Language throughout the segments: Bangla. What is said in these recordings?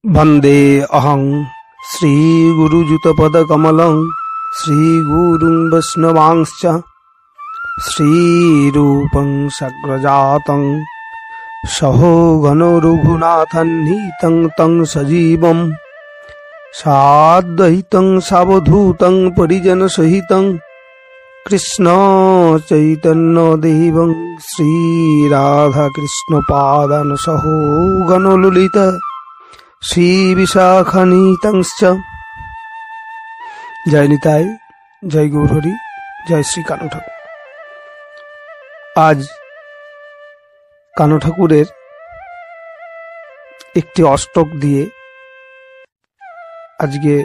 वंदे अहं श्रीगुरुयुतपदकमलं श्रीगुरुं वैष्णवांश्च श्रीरूपं सग्रजातं सहोगनो रघुनाथन्नीतं तं सजीवं साद्वैतं सावधूतं परिजनसहितं कृष्ण चैतन्यदेवं श्रीराधाकृष्णपादान सहोगनो ललिता श्री विशाखानीतंश्च। जय निताय, जय गौरहरि, जय श्री कानू ठाकुर। आज कानू ठाकुरेर एकटी अष्टक दिए आजके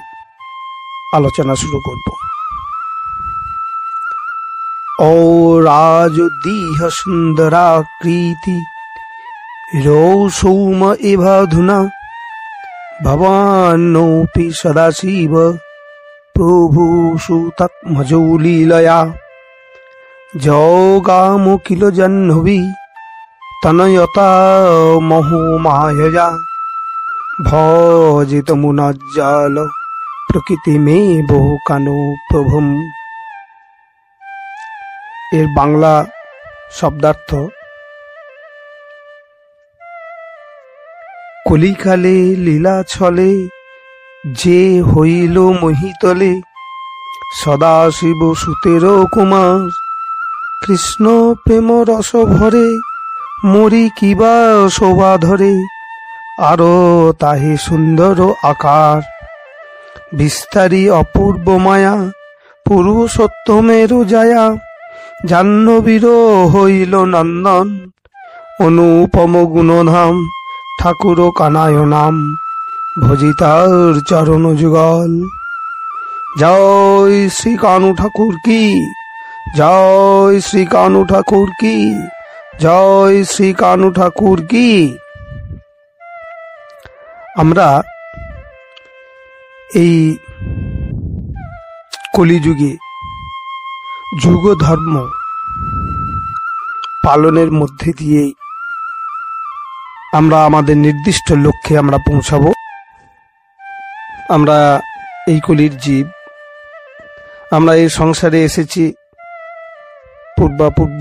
आलोचना शुरू करब। ओ राजदीह सुंदराकृति रौ सौम एवाधुना भवान्नोऽपि सदाशिव प्रभुषु तत्मजौलीलया जगामो किल जाह्नवी तनयता मोहमायया भजितमुनज्जाल प्रकृतिमेव कानो प्रभुम। एर बांगला शब्दार्थ कलिकाले लीला छले जे हইল मोहितले सदाशिव सुतेर कुमार कृष्ण प्रेम रस भरे मरि किबा शोभा धरे आरो ताहे सुंदर आकार विस्तारी अपूर्व माया पुरुषोत्तमेर जाया जाह्नवीर हইল नंदन अनुपम गुणधाम ठाकुर कानाय नाम भजितार चरण जुगल। जय श्री कानू ठाकुर की, जय श्री कानू ठाकुर की, जय श्री कानू ठाकुर की। আমরা এই কলিযুগে যুগ ধর্ম পালনের মধ্যে দিয়ে আমরা আমাদের নির্দিষ্ট লক্ষ্যে আমরা পৌঁছাবো। আমরা এই কলির জীব, আমরা এই সংসারে এসেছি পূর্বাপূর্ব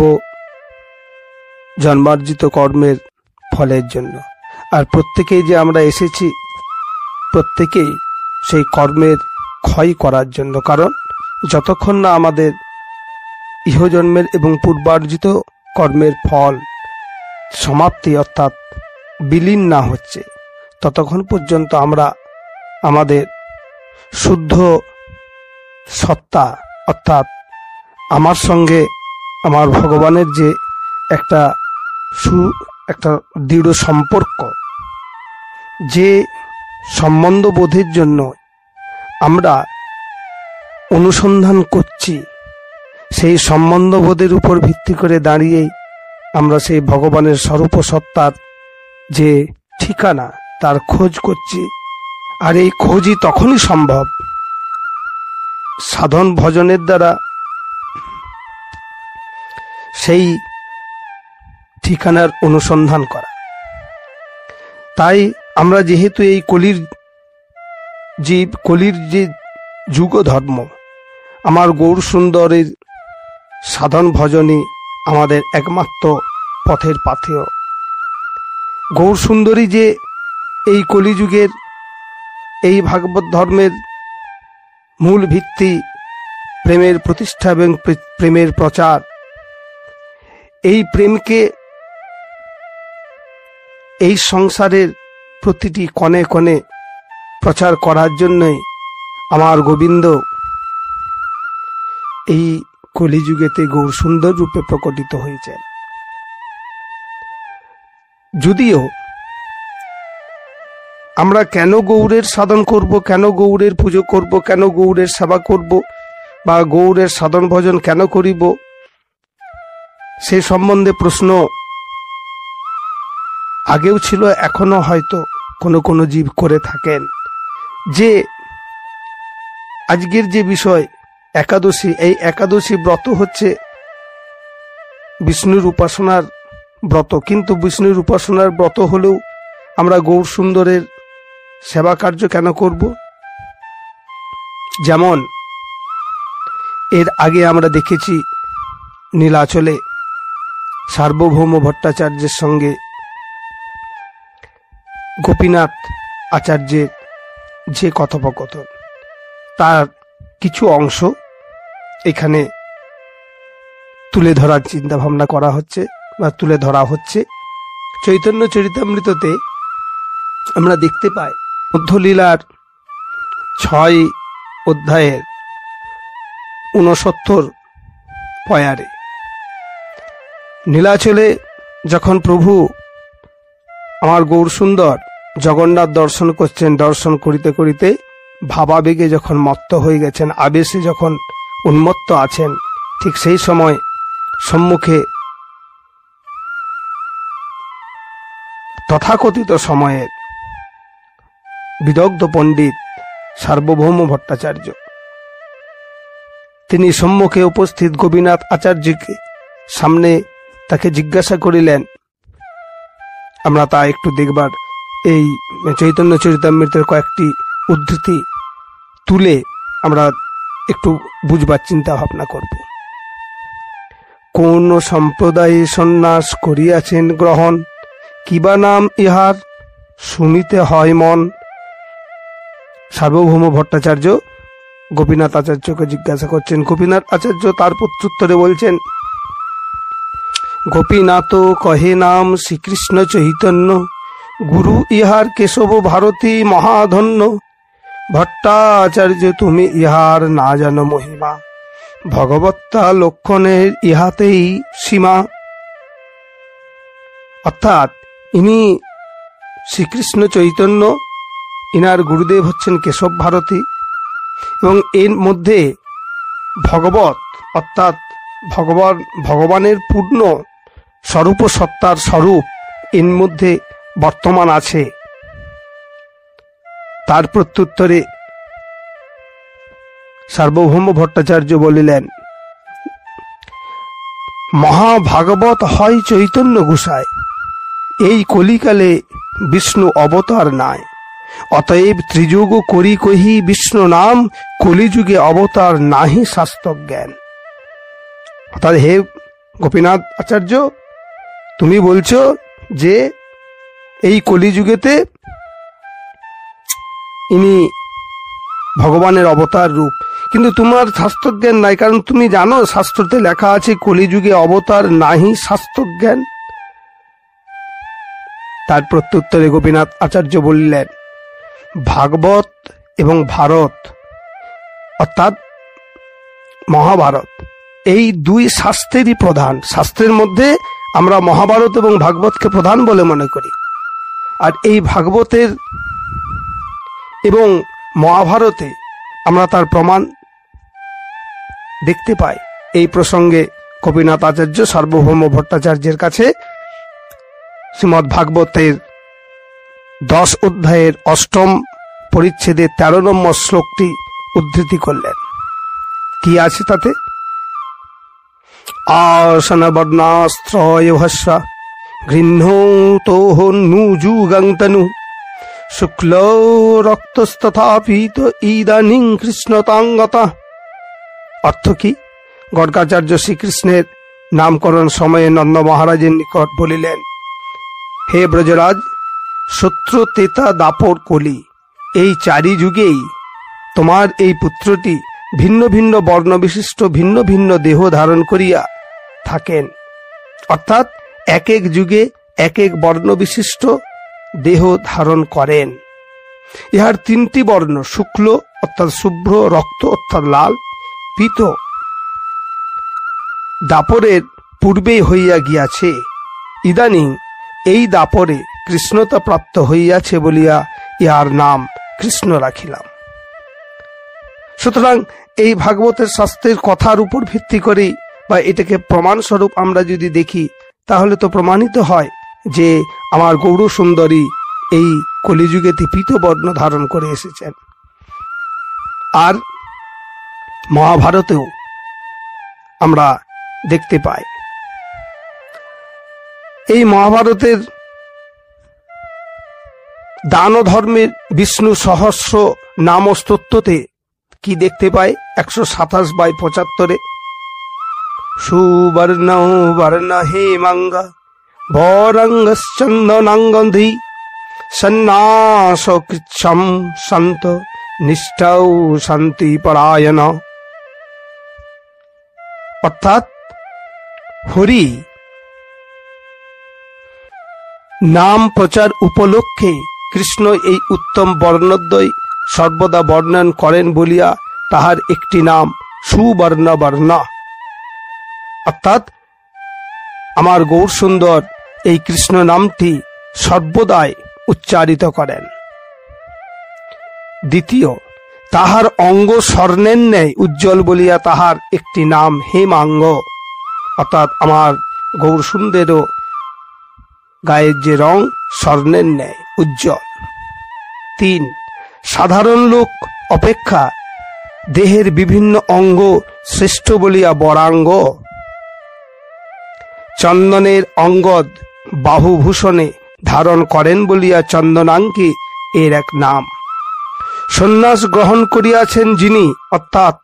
জন্মার্জিত কর্মের ফলের জন্য। আর প্রত্যেকেই যে আমরা এসেছি প্রত্যেকেই সেই কর্মের ক্ষয় করার জন্য। কারণ যতক্ষণ না আমাদের ইহজন্মের এবং পূর্বার্জিত কর্মের ফল সমাপ্তি অর্থাৎ বিলীন না হচ্ছে ততক্ষণ পর্যন্ত আমরা আমাদের শুদ্ধ সত্তা অর্থাৎ আমার সঙ্গে আমার ভগবানের যে একটা দৃঢ় সম্পর্ক, যে সম্বন্ধ বোধের জন্য আমরা অনুসন্ধান করছি, সেই সম্বন্ধ বোধের উপর ভিত্তি করে দাঁড়িয়েই আমরা সেই ভগবানের স্বরূপ সত্তার যে ঠিকানা তার খোঁজ করছি। আর এই খোঁজই তখনই সম্ভব সাধন ভজনের দ্বারা সেই ঠিকানার অনুসন্ধান করা। তাই আমরা যেহেতু এই কলির জীব, কলির যে যুগ ধর্ম, আমার গৌর সুন্দরের সাধন ভজনই আমাদের একমাত্র পথের পাথেয়। গৌর সুন্দরী যে এই কলিযুগের এই ভাগবত ধর্মের মূল ভিত্তি, প্রেমের প্রতিষ্ঠা এবং প্রেমের প্রচার, এই প্রেমকে এই সংসারের প্রতিটি কোণে কোণে প্রচার করার জন্যই আমার গোবিন্দ এই কলিযুগেতে গৌর সুন্দর রূপে প্রকটিত হয়েছেন। যদিও আমরা কেন গৌরের সাধন করব, কেন গৌরের পুজো করব, কেন গৌরের সেবা করব বা গৌরের সাধন ভজন কেন করিব সে সম্বন্ধে প্রশ্ন আগেও ছিল, এখনো হয়তো কোনো কোনো জীব করে থাকেন। যে আজকের যে বিষয় একাদশী, এই একাদশী ব্রত হচ্ছে বিষ্ণুর উপাসনার ব্রত, কিন্তু বিষ্ণুর উপাসনার ব্রত হলেও আমরা গৌর সুন্দরের সেবা কার্য কেন করব? যেমন এর আগে আমরা দেখেছি নীলাচলে সার্বভৌম ভট্টাচার্যের সঙ্গে গোপীনাথ আচার্যের যে কথোপকথন, তার কিছু অংশ এখানে তুলে ধরার চিন্তা ভাবনা করা হচ্ছে বা তুলে ধরা হচ্ছে। চৈতন্য চরিতামৃততে আমরা দেখতে পাই মধ্যলীলার 6 অধ্যায়ের 69 পয়ারে নীলাচলে যখন প্রভু আমার গৌরসুন্দর জগন্নাথ দর্শন করছেন, দর্শন করিতে করিতে ভাবাবেগে যখন মত্ত হয়ে গেছেন, আবেশে যখন উন্মত্ত আছেন, ঠিক সেই সময় সম্মুখে তথাকথিত সময়ের বিদগ্ধ পণ্ডিত সার্বভৌম ভট্টাচার্য, তিনি সম্মুখে উপস্থিত গোপীনাথ আচার্যকে সামনে তাকে জিজ্ঞাসা করিলেন। আমরা তা একটু দেখবার এই চৈতন্য চরিতামৃতের কয়েকটি উদ্ধৃতি তুলে আমরা একটু বুঝবার চিন্তা ভাবনা করব। কোন সম্প্রদায়ে সন্ন্যাস করিয়াছেন গ্রহণ, কিবা নাম ইহার শুনিতে হয় মন। সার্বভৌম ভট্টাচার্য গোপীনাথ আচার্যকে জিজ্ঞাসা করছেন। গোপীনাথ আচার্য তার প্রত্যুত্তরে বলছেন, গোপীনাথ কহে নাম শ্রীকৃষ্ণ চৈতন্য, গুরু ইহার কেশব ভারতী মহাধন্য। ভট্টাচার্য তুমি ইহার না জানো মহিমা, ভগবত্তা লক্ষণের ইহাতেই সীমা। অর্থাৎ ইনি শ্রীকৃষ্ণ চৈতন্য, ইনার গুরুদেব হচ্ছেন কেশব ভারতী, এবং এর মধ্যে ভগবত অর্থাৎ ভগবানের পূর্ণ স্বরূপ সত্তার স্বরূপ এর মধ্যে বর্তমান আছে। তার প্রত্যুত্তরে সার্বভৌম ভট্টাচার্য বলিলেন, মহাভাগবত হয় চৈতন্য গোসাই, এই কলিকালে বিষ্ণু অবতার নাই। অতএব ত্রিযুগ করি কহি বিষ্ণু নাম, কলিযুগে অবতার নাহি শাস্ত্র জ্ঞান। অর্থাৎ হে গোপীনাথ আচার্য, তুমি বলছো যে এই কলিযুগেতে ইনি ভগবানের অবতার রূপ, কিন্তু তোমার শাস্ত্রজ্ঞান নাই, কারণ তুমি জানো শাস্ত্রতে লেখা আছে কলিযুগে অবতার নাহি শাস্ত্রজ্ঞান। তার প্রত্যুত্তরে গোপীনাথ আচার্য বললেন, ভাগবত এবং ভারত অর্থাৎ মহাভারত এই দুই শাস্ত্রেরই প্রধান। শাস্ত্রের মধ্যে আমরা মহাভারত এবং ভাগবতকে প্রধান বলে মনে করি, আর এই ভাগবতের এবং মহাভারতে আমরা তার প্রমাণ দেখতে পাই। এই প্রসঙ্গে গোপীনাথ আচার্য সার্বভৌম ভট্টাচার্যের কাছে শ্রীমদ্ ভাগবতের 10 অধ্যায়ের 8ম পরিচ্ছেদের 13 নম্বর শ্লোকটি উদ্ধৃতি করলেন। কি আছে তাতে? আসন বর্ণাস্ত্রয় ভাষ্যা গৃহ্ণৌতো নুযুগংতনু শুক্ল রক্তস্তথাপিত ইদানিং কৃষ্ণতাঙ্গতা। অর্থ কি? গর্গাচার্য শ্রীকৃষ্ণের নামকরণ সময়ে নন্দ মহারাজের নিকট বলিলেন, হে ব্রজরাজ, শত্রু তেতা দাপর কলি, এই 4 যুগেই তোমার এই পুত্রটি ভিন্ন ভিন্ন বর্ণ বিশিষ্ট ভিন্ন ভিন্ন দেহ ধারণ করিয়া থাকেন। অর্থাৎ এক এক যুগে এক এক বর্ণ বিশিষ্ট দেহ ধারণ করেন। ইহার 3টি বর্ণ, শুক্ল অর্থাৎ শুভ্র, রক্ত অর্থাৎ লাল, পীত দাপরের পূর্বেই হইয়া গিয়াছে। ইদানিং এই দাপরে কৃষ্ণতা প্রাপ্ত হইয়াছে বলিয়া ইহার নাম কৃষ্ণ রাখিলাম। সুতরাং এই ভাগবতের শাস্ত্রের কথার উপর ভিত্তি করেই বা এটাকে প্রমাণস্বরূপ আমরা যদি দেখি, তাহলে তো প্রমাণিত হয় যে আমার গৌর সুন্দরী এই কলিযুগেতে পীত বর্ণ ধারণ করে এসেছেন। আর মহাভারতেও আমরা দেখতে পাই। এই মহাভারতের দান ধর্মের বিষ্ণু সহস্র নাম স্তোত্রতে কি দেখতে পাই? 127/75 সুবর্ণ বর্ণ হেমাঙ্গ বরঙ্গশ্চন্দনাঙ্গন্ধি সন্ন্যাসকৃচ্ছম সন্ত নিষ্ঠৌ শান্তি পরায়ণ। অর্থাৎ হরি নাম প্রচার উপলক্ষে কৃষ্ণ এই উত্তম বর্ণদ্বয় সর্বদা বর্ণন করেন বলিয়া তাহার একটি নাম সুবর্ণ বর্ণ। অর্থাৎ আমার গৌর সুন্দর এই কৃষ্ণ নামটি সর্বদাই উচ্চারিত করেন। দ্বিতীয়, তাহার অঙ্গ স্বর্ণের ন্যায় উজ্জ্বল বলিয়া তাহার একটি নাম হেমাঙ্গ। অর্থাৎ আমার গৌর সুন্দরেরও গায়ের যে রং স্বর্ণের ন্যায় উজ্জ্বল। 3, সাধারণ লোক অপেক্ষা দেহের বিভিন্ন অঙ্গ শ্রেষ্ঠ বলিয়া বরাঙ্গ। চন্দনের অঙ্গদ বাহুভূষণে ধারণ করেন বলিয়া চন্দনাঙ্গী এর এক নাম। সন্ন্যাস গ্রহণ করিয়াছেন যিনি, অর্থাৎ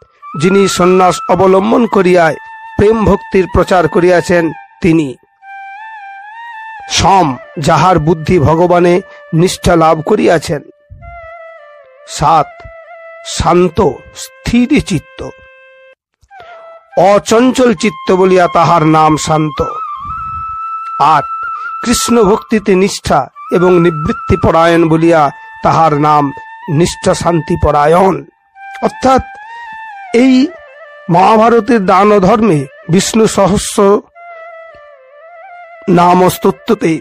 যিনি সন্ন্যাস অবলম্বন করিয়ায় প্রেম ভক্তির প্রচার করিয়াছেন তিনি। সম, যাহার বুদ্ধি ভগবানে নিষ্ঠা লাভ করিয়াছেন। 7, শান্ত স্থির চিত্ত, অচঞ্চল চিত্ত বলিয়া তাহার নাম শান্ত। 8, কৃষ্ণ ভক্তিতে নিষ্ঠা এবং নিবৃত্তি পরায়ণ বলিয়া তাহার নাম নিষ্ঠা শান্তি পরায়ণ। অর্থাৎ এই মহাভারতের দান ধর্মে বিষ্ণু সহস্র নাম স্তোত্রতে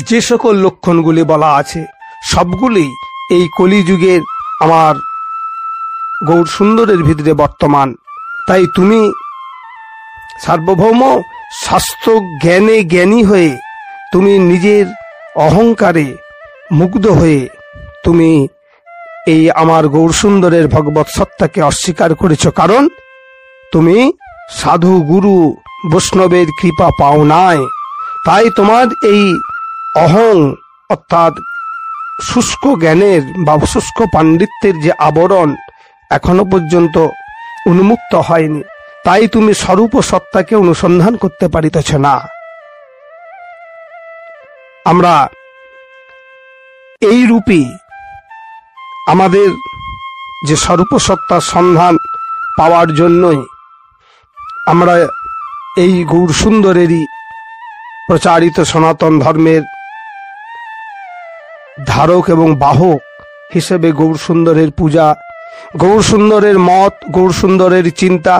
যে সকল লক্ষণগুলি বলা আছে সবগুলি এই কলিযুগের আমার গৌর সুন্দরের ভিতরে বর্তমান। তাই তুমি সার্বভৌম শাস্ত্র জ্ঞানে জ্ঞানী হয়ে তুমি নিজের অহংকারে মুগ্ধ হয়ে তুমি এই আমার গৌর সুন্দরের ভগবৎ সত্তাকে অস্বীকার করেছ, কারণ তুমি সাধু গুরু বৈষ্ণবের কৃপা পাও নাই। তাই তোমার এই অহং অর্থাৎ শুষ্ক জ্ঞানের বা শুষ্ক পাণ্ডিত্যের যে আবরণ এখনো পর্যন্ত উন্মুক্ত হয়নি, তাই তুমি স্বরূপ সত্তাকে অনুসন্ধান করতে পারিতেছ না। আমরা এই রূপে আমাদের যে স্বরূপ সত্তার সন্ধান পাওয়ার জন্যই আমরা এই গৌর সুন্দরেরই প্রচারিত সনাতন ধর্মের ধারক এবং বাহক হিসেবে গৌর সুন্দরের পূজা, গৌর সুন্দরের মত, গৌর সুন্দরের চিন্তা,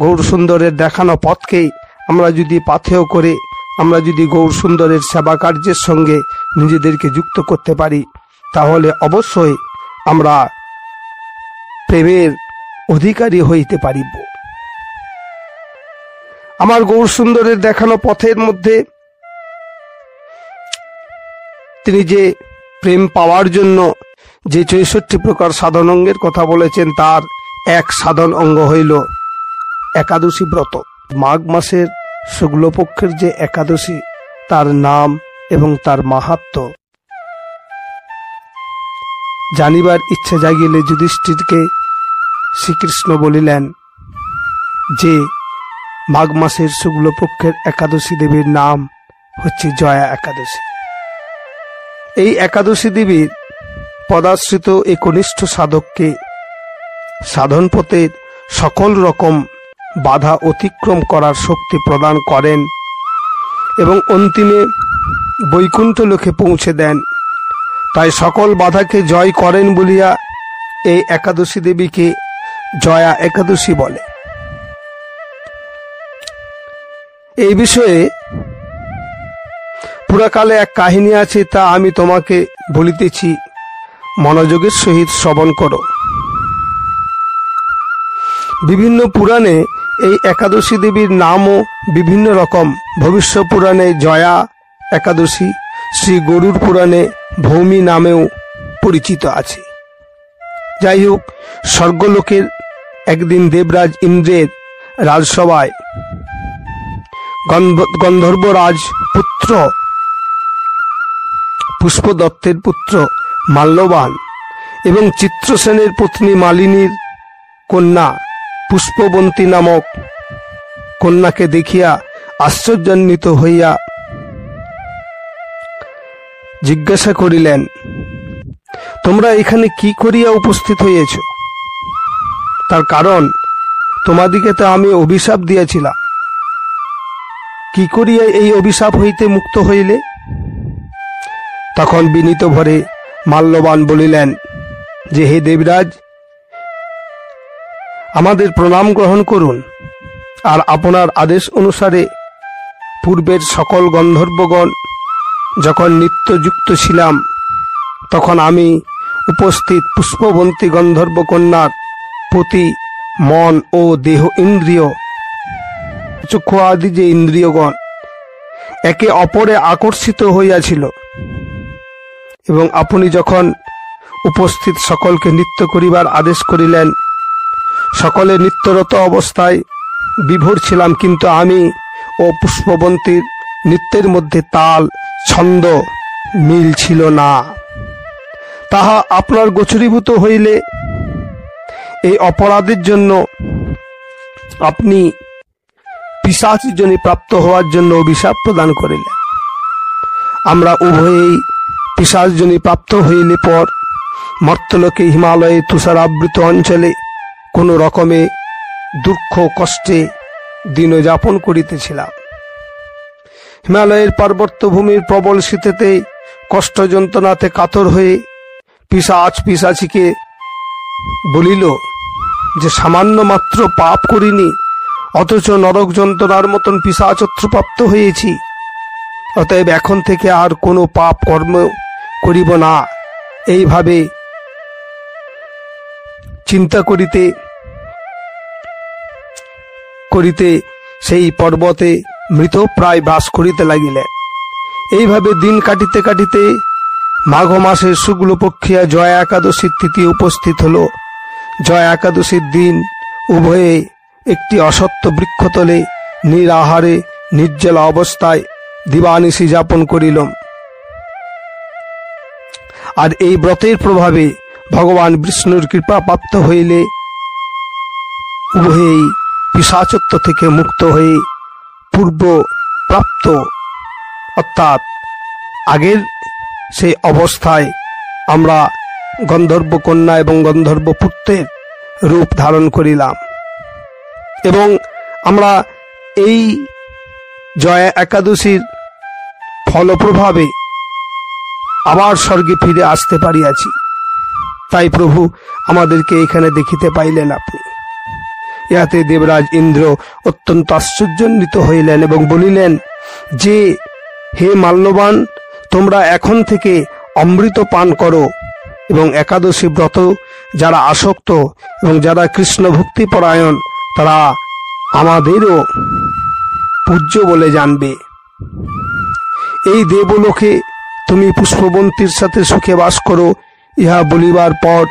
গৌর সুন্দরের দেখানো পথকেই আমরা যদি পাথেয় করে আমরা যদি গৌর সুন্দরের সেবা কার্যের সঙ্গে নিজেদেরকে যুক্ত করতে পারি, তাহলে অবশ্যই আমরা প্রেমের অধিকারী হইতে পারিব। আমার গৌর সুন্দরের দেখানো পথের মধ্যে তিনি যে প্রেম পাওয়ার জন্য যে 64 প্রকার সাধন অঙ্গের কথা বলেছেন, তার এক সাধন অঙ্গ হইল একাদশী ব্রত। মাঘ মাসের শুক্লপক্ষের যে একাদশী, তার নাম এবং তার মাহাত্ম্য জানিবার ইচ্ছা জাগিলে যুধিষ্ঠিরকে শ্রীকৃষ্ণ বলিলেন যে মাঘ মাসের শুক্লপক্ষের একাদশী দেবীর নাম হচ্ছে জয়া একাদশী। এই একাদশী দেবীর পদাশ্রিত এই কনিষ্ঠ সাধককে সাধন পথের সকল রকম বাধা অতিক্রম করার শক্তি প্রদান করেন এবং অন্তিমে বৈকুণ্ঠ লোকে পৌঁছে দেন। তাই সকল বাধাকে জয় করেন বলিয়া এই একাদশী দেবীকে জয়া একাদশী বলে। এই বিষয়ে পুরাকালে এক কাহিনী আছে, তা আমি তোমাকে বলিতেছি, মনোযোগের সহিত শ্রবণ করো। বিভিন্ন পুরাণে এই একাদশী দেবীর নামও বিভিন্ন রকম। ভবিষ্য পুরাণে জয়া একাদশী, শ্রী গরুড় পুরাণে ভৌমি নামেও পরিচিত আছে। যাই হোক, স্বর্গলোকের একদিন দেবরাজ ইন্দ্রের রাজসভায় গন্ধর্বরাজ পুত্র পুষ্পদত্তের পুত্র মাল্যবান এবং চিত্রসেনের পত্নী মালিনীর কন্যা পুষ্পবন্তী নামক কন্যাকে দেখিয়া আশ্চর্যান্বিত হইয়া জিজ্ঞাসা করিলেন, তোমরা এখানে কি করিয়া উপস্থিত হইয়াছ? তার কারণ, তোমাদিকে তো আমি অভিশাপ দিয়াছিলাম। কি করিয়া এই অভিশাপ হইতে মুক্ত হইলে? তখন বিনীত ভরে মাল্যবান বলিলেন যে, হে দেবরাজ, আমাদের প্রণাম গ্রহণ করুন, আর আপনার আদেশ অনুসারে পূর্বের সকল গন্ধর্বগণ যখন নিত্যযুক্ত ছিলাম, তখন আমি উপস্থিত পুষ্পবন্তী গন্ধর্ব কন্যার প্রতি মন ও দেহ ইন্দ্রিয়, চক্ষু আদি যে ইন্দ্রিয়গণ একে অপরে আকর্ষিত হইয়াছিল, এবং আপনি যখন উপস্থিত সকলকে নৃত্য করিবার আদেশ করিলেন, সকলে নৃত্যরত অবস্থায় বিভোর ছিলাম, কিন্তু আমি ও পুষ্পবন্তীর নৃত্যের মধ্যে তাল ছন্দ মিল ছিল না। তাহা আপনার গোচরীভূত হইলে এই অপরাধের জন্য আপনি পিশাচজনী প্রাপ্ত হওয়ার জন্য অভিশাপ প্রদান করিলেন। আমরা উভয়েই পিশাচজনী প্রাপ্ত হইলে পর মর্তলোকে হিমালয়ে তুষারাবৃত অঞ্চলে কোনো রকমে দুঃখ কষ্টে দিনযাপন করিতেছিলাম। হিমালয়ের পার্বত্যভূমির প্রবল শীতেতে কষ্ট যন্ত্রণাতে কাতর হয়ে পিশাচিকে বলিল যে, সামান্য মাত্র পাপ করিনি, অথচ নরক যন্ত্রণার মতন পিশাচত্ব প্রাপ্ত হয়েছি। অতএব এখন থেকে আর কোনো পাপ কর্ম করিব না। এইভাবে চিন্তা করিতে করিতে সেই পর্বতে মৃতপ্রায় বাস করিতে লাগিলেন। এইভাবে দিন কাটিতে কাটিতে মাঘ মাসের শুক্লপক্ষিয়া জয়া একাদশীর তিথি উপস্থিত হল। জয়া একাদশীর দিন উভয়ে একটি অসত্য বৃক্ষতলে নিরাহারে নির্জলা অবস্থায় দিবানিশি যাপন করিলাম। আর এই ব্রতের প্রভাবে ভগবান বিষ্ণুর কৃপা প্রাপ্ত হইলে উভয়েই পিশাচত্ব থেকে মুক্ত হয়ে পূর্ব প্রাপ্ত অর্থাৎ আগের সেই অবস্থায় আমরা গন্ধর্ব কন্যা এবং গন্ধর্ব পুত্রের রূপ ধারণ করিলাম, এবং আমরা এই জয়া একাদশীর ফলপ্রভাবে আবার স্বর্গে ফিরে আসতে পারিয়াছি। তাই প্রভু আমাদেরকে এখানে দেখিতে পাইলেন আপনি। ইহাতে দেবরাজ ইন্দ্র অত্যন্ত আশ্চর্যান্বিত হইলেন এবং বলিলেন যে, হে মাল্যবান, তোমরা এখন থেকে অমৃত পান করো, এবং একাদশী ব্রত যারা আসক্ত এবং যারা কৃষ্ণ ভক্তিপরায়ণ তারা আমাদেরও পূজ্য বলে জানবে। এই দেবলোকে তুমি পুষ্পবন্তীর সাথে সুখে বাস করো। ইহা বলিবার পর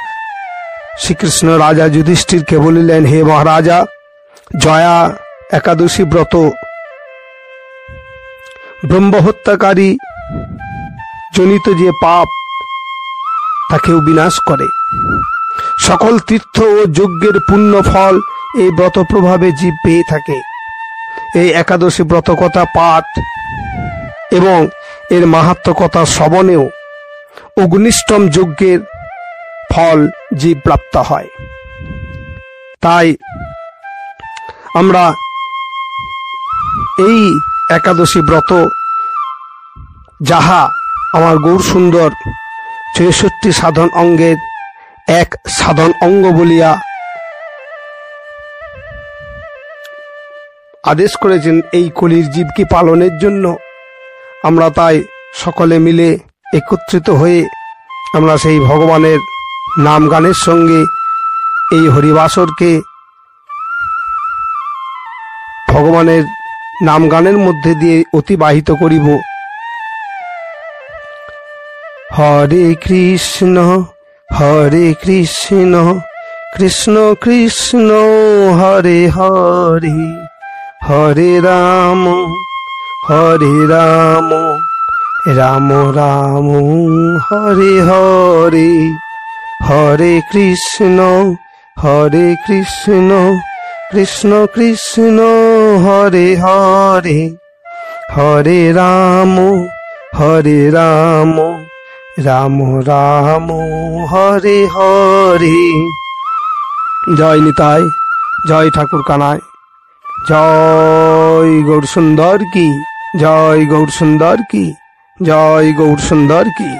শ্রীকৃষ্ণ রাজা যুধিষ্ঠিরকে বলিলেন, হে মহারাজা, জয়া একাদশী ব্রত ব্রহ্মহত্যাকারী জনিত যে পাপ তাকেও বিনাশ করে। সকল তীর্থ ও যজ্ঞের পুণ্য ফল এই ব্রত প্রভাবে জীব পেয়ে থাকে। এই একাদশী ব্রত কথা পাঠ এবং এর মাহাত্ম্য কথা শ্রবণেও অগ্নিষ্টম যজ্ঞের ফল জীব প্রাপ্ত হয়। তাই আমরা এই একাদশী ব্রত, যাহা আমার গৌর সুন্দর ৬৬ সাধন অঙ্গের এক সাধন অঙ্গ বলিয়া আদেশ করেছেন এই কলির জীবকে পালনের জন্য, আমরা তাই সকলে মিলে একত্রিত হয়ে আমরা সেই ভগবানের নাম গানের সঙ্গে এই হরিবাসরকে ভগবানের নাম গানের মধ্যে দিয়ে অতিবাহিত করিব। হরে কৃষ্ণ কৃষ্ণ কৃষ্ণ হরে হরে, হরে রাম রাম রাম হরে হরে, হরে কৃষ্ণ কৃষ্ণ কৃষ্ণ হরে হরে, হরে রাম রাম রাম হরে হরে। জয় নিতাই, জয় ঠাকুর কানাই, জয় গৌর সুন্দর কি, জয় গৌর সুন্দর কি, জয় গৌর সুন্দর কি।